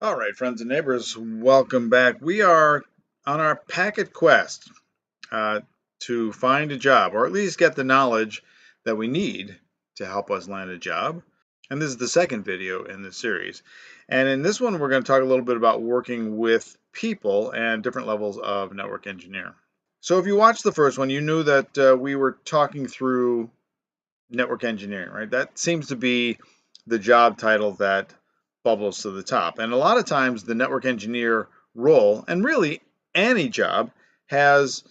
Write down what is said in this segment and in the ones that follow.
All right, friends and neighbors, welcome back. We are on our packet quest uh, to find a job, or at least get the knowledge that we need to help us land a job. And this is the second video in this series. And in this one, we're going to talk a little bit about working with people and different levels of network engineer. So if you watched the first one, you knew that we were talking through network engineering, right? That seems to be the job title that bubbles to the top. And a lot of times the network engineer role, and really any job, has,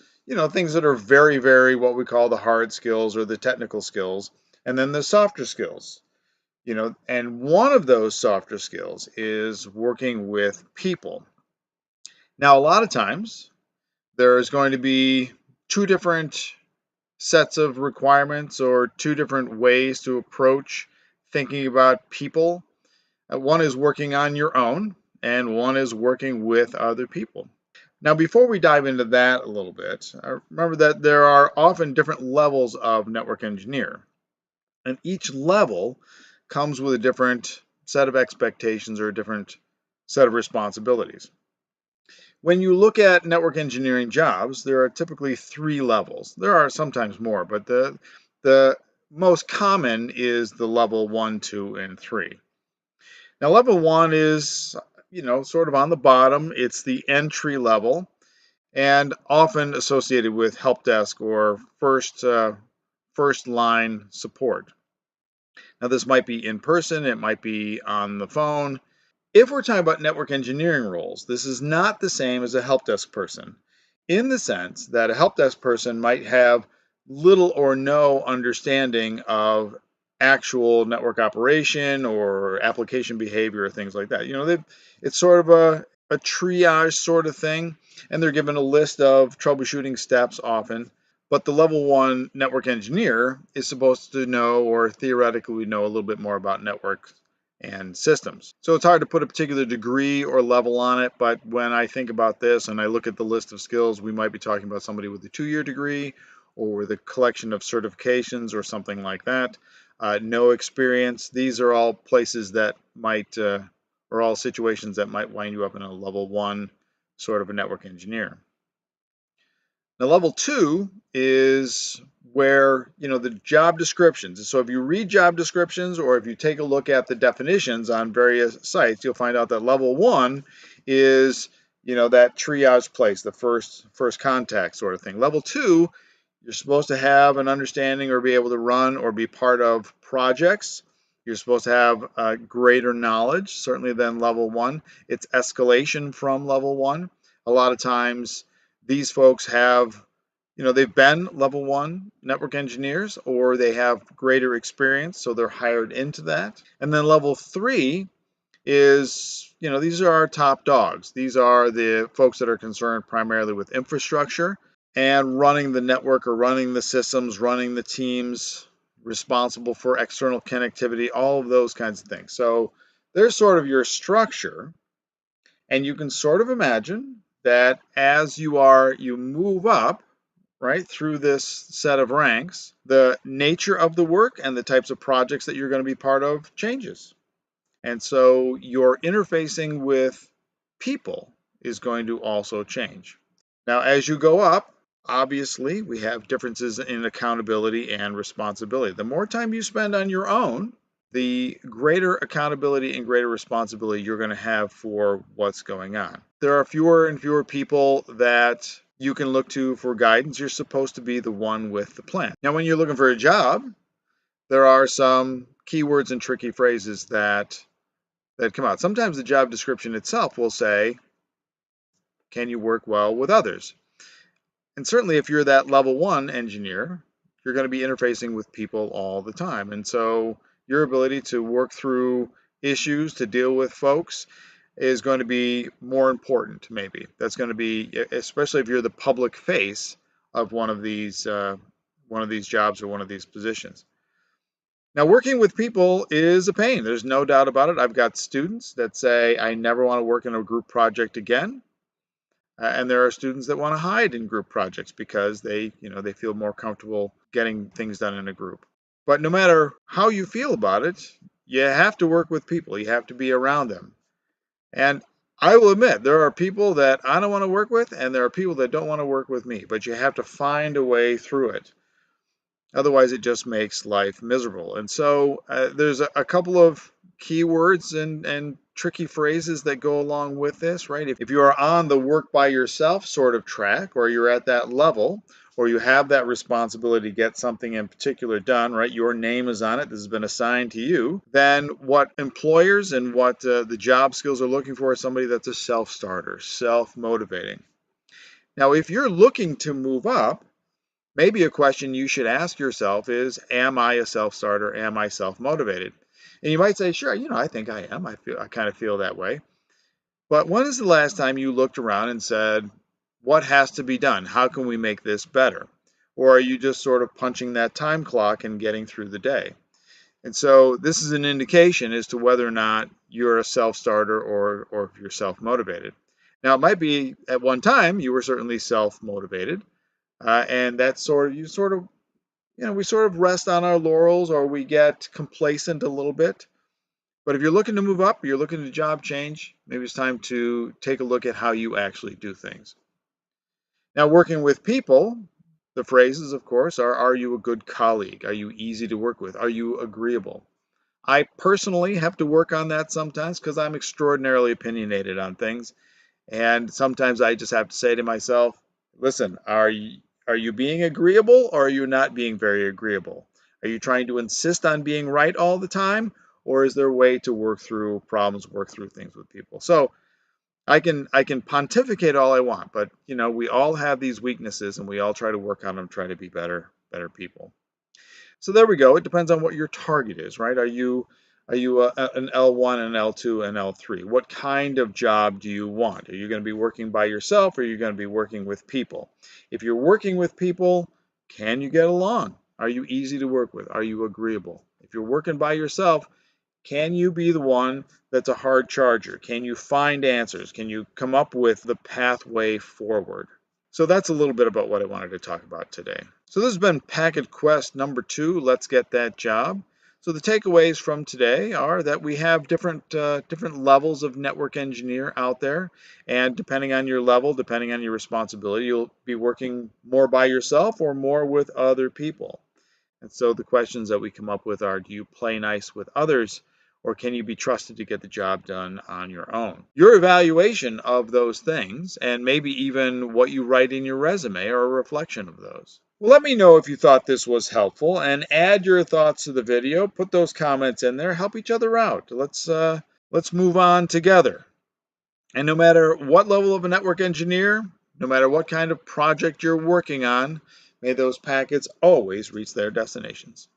things that are very, very what we call the hard skills or the technical skills, and then the softer skills. And one of those softer skills is working with people. Now, a lot of times there's going to be two different sets of requirements or two different ways to approach thinking about people. One is working on your own, and one is working with other people. Now, before we dive into that a little bit, remember that there are often different levels of network engineer, and each level comes with a different set of expectations or a different set of responsibilities. When you look at network engineering jobs, there are typically three levels. There are sometimes more, but the most common is the level 1, 2, and 3. Now, level 1 is, sort of on the bottom. It's the entry level and often associated with help desk or first line support. Now, this might be in person, it might be on the phone. If we're talking about network engineering roles, this is not the same as a help desk person, in the sense that a help desk person might have little or no understanding of actual network operation or application behavior or things like that. It's sort of a triage sort of thing, and they're given a list of troubleshooting steps often. But the level 1 network engineer is supposed to know, or theoretically know, a little bit more about network and systems. So it's hard to put a particular degree or level on it, but when I think about this and I look at the list of skills, we might be talking about somebody with a 2-year degree or with a collection of certifications or something like that. No experience. These are all places that might, or all situations that might wind you up in a level 1 sort of a network engineer. Now, level 2 is where, the job descriptions. So if you read job descriptions or if you take a look at the definitions on various sites, you'll find out that level 1 is, that triage place, the first contact sort of thing. Level 2, you're supposed to have an understanding or be able to run or be part of projects. You're supposed to have greater knowledge, certainly than level 1. It's escalation from level 1. A lot of times these folks have, they've been level 1 network engineers or they have greater experience, so they're hired into that. And then level 3 is, these are our top dogs. These are the folks that are concerned primarily with infrastructure and running the network or running the systems, running the teams, responsible for external connectivity, all of those kinds of things. So there's sort of your structure, and you can sort of imagine that as you move up, right, through this set of ranks, the nature of the work and the types of projects that you're going to be part of changes. And so your interfacing with people is going to also change. Now, as you go up, obviously, we have differences in accountability and responsibility. The more time you spend on your own, the greater accountability and greater responsibility you're going to have for what's going on. There are fewer and fewer people that you can look to for guidance. You're supposed to be the one with the plan. Now, when you're looking for a job, there are some keywords and tricky phrases that come out. Sometimes the job description itself will say, can you work well with others? And certainly if you're that level 1 engineer, you're going to be interfacing with people all the time. And so your ability to work through issues, to deal with folks, is going to be more important, maybe. That's going to be, especially if you're the public face of one of these jobs or one of these positions. Now, working with people is a pain. There's no doubt about it. I've got students that say, I never want to work in a group project again. And there are students that want to hide in group projects because they feel more comfortable getting things done in a group. But no matter how you feel about it, you have to work with people. You have to be around them. And I will admit, there are people that I don't want to work with, and there are people that don't want to work with me, but you have to find a way through it. Otherwise, it just makes life miserable. And so there's a couple of keywords and tricky phrases that go along with this, right? If you are on the work by yourself sort of track, or you're at that level, or you have that responsibility to get something in particular done, right? Your name is on it. This has been assigned to you. Then what employers and what the job skills are looking for is somebody that's a self-starter, self-motivating. Now, if you're looking to move up, maybe a question you should ask yourself is, am I a self-starter? Am I self-motivated? And you might say, sure, I think I am. I kind of feel that way. But when is the last time you looked around and said, what has to be done? How can we make this better? Or are you just sort of punching that time clock and getting through the day? And so this is an indication as to whether or not you're a self-starter or if you're self-motivated. Now, it might be at one time you were certainly self-motivated, and that's we sort of rest on our laurels or we get complacent a little bit. But if you're looking to move up, you're looking to job change, maybe it's time to take a look at how you actually do things. Now, working with people, the phrases, of course, are you a good colleague? Are you easy to work with? Are you agreeable? I personally have to work on that sometimes because I'm extraordinarily opinionated on things. And sometimes I just have to say to myself, listen, are you being agreeable or are you not being very agreeable? Are you trying to insist on being right all the time? Or is there a way to work through problems, work through things with people? So I can pontificate all I want, but we all have these weaknesses and we all try to work on them, try to be better people. So there we go. It depends on what your target is, right? Are you an L1, an L2, an L3? What kind of job do you want? Are you going to be working by yourself or are you going to be working with people? If you're working with people, can you get along? Are you easy to work with? Are you agreeable? If you're working by yourself, can you be the one that's a hard charger? Can you find answers? Can you come up with the pathway forward? So that's a little bit about what I wanted to talk about today. So this has been Packet Quest number 2, Let's Get That Job. So the takeaways from today are that we have different levels of network engineer out there, and depending on your level, depending on your responsibility, you'll be working more by yourself or more with other people. And so the questions that we come up with are, do you play nice with others, or can you be trusted to get the job done on your own? Your evaluation of those things, and maybe even what you write in your resume, are a reflection of those. Well, let me know if you thought this was helpful, and add your thoughts to the video. Put those comments in there. Help each other out. Let's move on together. And no matter what level of a network engineer, no matter what kind of project you're working on, may those packets always reach their destinations.